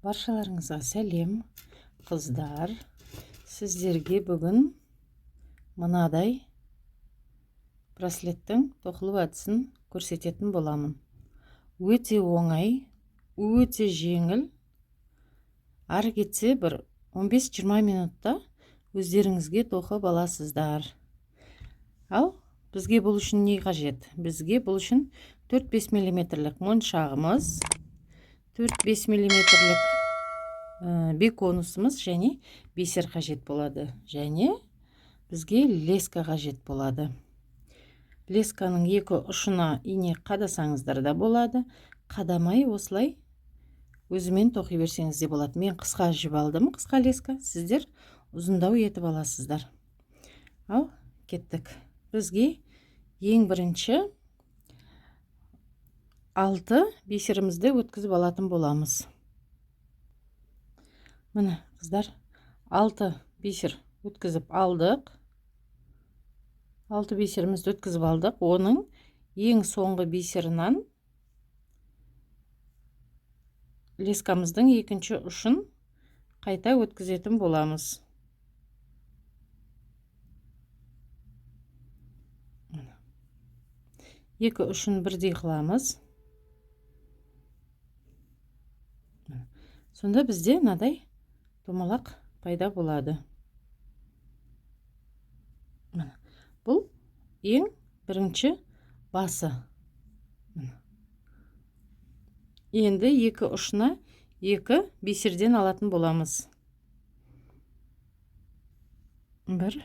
Баршаларыңызға сәлем, қыздар. Сіздерге бүгін мынадай браслеттің тоқылу әдісін көрсететін боламын. Өте оңай, өте жеңіл. Ары кетсе бір 15-20 минутта өздеріңізге тоқып аласыздар. Ал бізге бұл үшін не қажет? Бізге бұл үшін 4-5 мм моншағымыз, 4-5 мм беконусымыз және бисер қажет болады. Және бізге леска қажет болады. Лесканың екі ұшына ине қадасаңыздар да болады. Қадамай осылай өзімен тоқи берсеңіз де болады. Мен қысқа жіп алдым, қысқа леска. Сіздер ұзындау етіп аласыздар. Ал кеттік. Бізге ең бірінші 6 бисерімізді өткізіп алатын боламыз. Міне қыздар, 6 бисер өткізіп алдық. 6 бисерімізді өткізіп алдық. Оның ең соңғы бисерінен лескамыздың екінші ұшын қайта өткізетін боламыз. Екі ұшын бірдей қыламыз. Сонда бізде мынадай домалақ пайда болады. Бұл ең бірінші басы. Енді екі ұшына екі бисерден алатын боламыз. 1,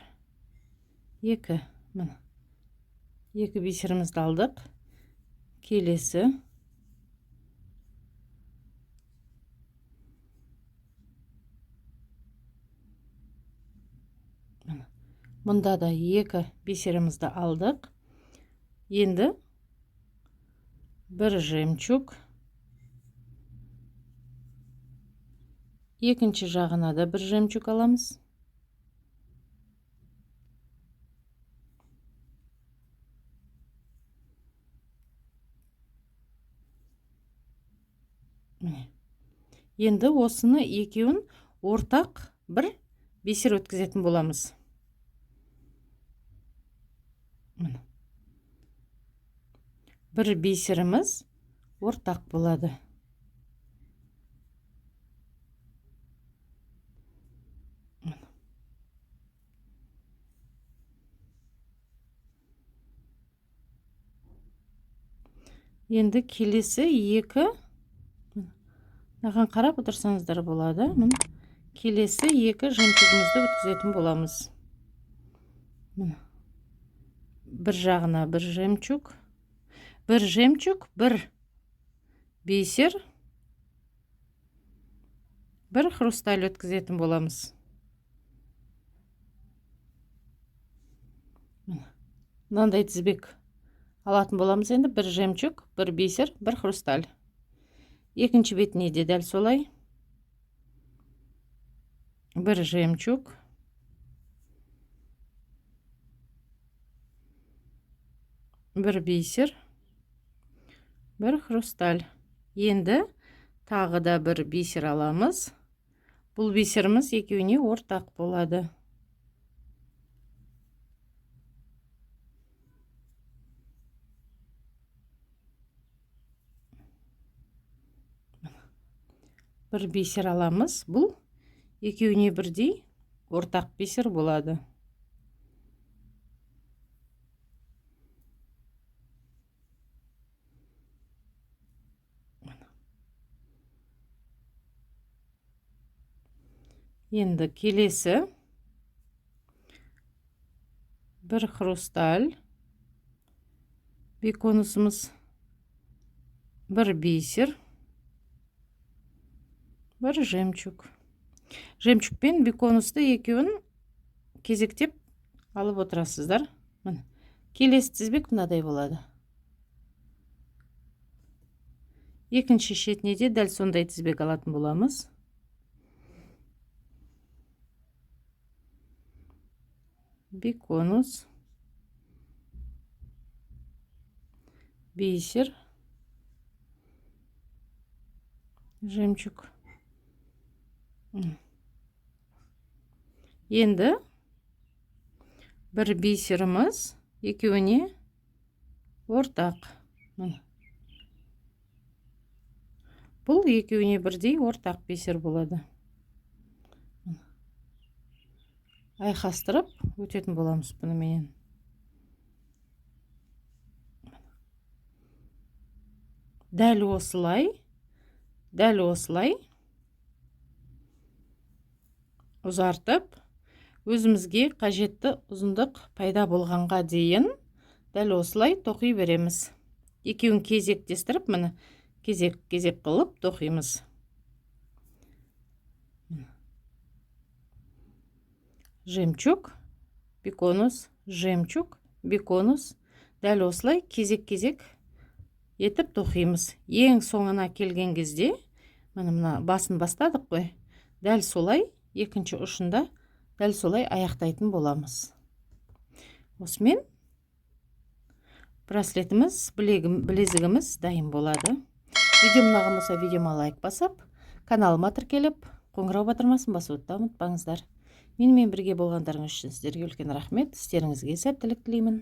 2. Екі бисерімізді алдық. Келесі мұнда да екі бисерімізді алдық. Енді бір жемчуг, екінші жағына да бір жемчуг аламыз. Енді осыны екеуін ортақ бір бисер өткізетін боламыз. Бір бисеріміз ортақ болады. Енді келесі екі, маған қарап отырсаңыздар болады. Келесі екі жемчугімізді өткізетін боламыз. Бір жағына бір жемчуг, бір бисер, бір хрусталь өткізетін боламыз. Мынандай тізбек алатын боламыз. Енді бір жемчуг, бір бисер, бір хрусталь. Екінші бетіне де дәл солай. Бір жемчуг, бір бисер, бір хрусталь. Енді тағы да бір бисер аламыз. Бұл бисеріміз екеуіне ортақ болады. Бір бисер аламыз. Бұл екеуіне бірдей ортақ бисер болады. Енді келесі бір хрусталь, беконусымыз, бір бисер, бір жемчуг. Жемчуг пен беконусты екеуін кезектеп алып отырасыздар. Келесі тізбек мынадай болады. Екінші шетіне де дәл сондай тізбек алатын боламыз. Беконус, бисер, жемчуг. Енді бір бисеріміз екеуіне ортақ. Бұл екеуіне бірдей ортақ бисер болады. Айқастырып өтетін боламыз бұнымен. Дәл осылай ұзартып, өзімізге қажетті ұзындық пайда болғанға дейін дәл осылай тоқи береміз. Екеуін кезектестіріп, міне, кезек қылып тоқимыз. Жемчуг, беконус, жемчуг, беконус. Дәл осылай кезек етіп тоқимыз. Ең соңына келген кезде, мына басын бастадық қой. Дәл солай екінші ұшында дәл солай аяқтайтын боламыз. Осымен браслетіміз, білезігіміз дайын болады. Видеом ұнаған болса, видеома лайк басып, каналыма тіркеліп, қоңырау батырмасын басуды ұмытпаңыздар. Менімен бірге болғандарыңыз үшін сіздерге үлкен рахмет. Істеріңізге сәттілік тілеймін.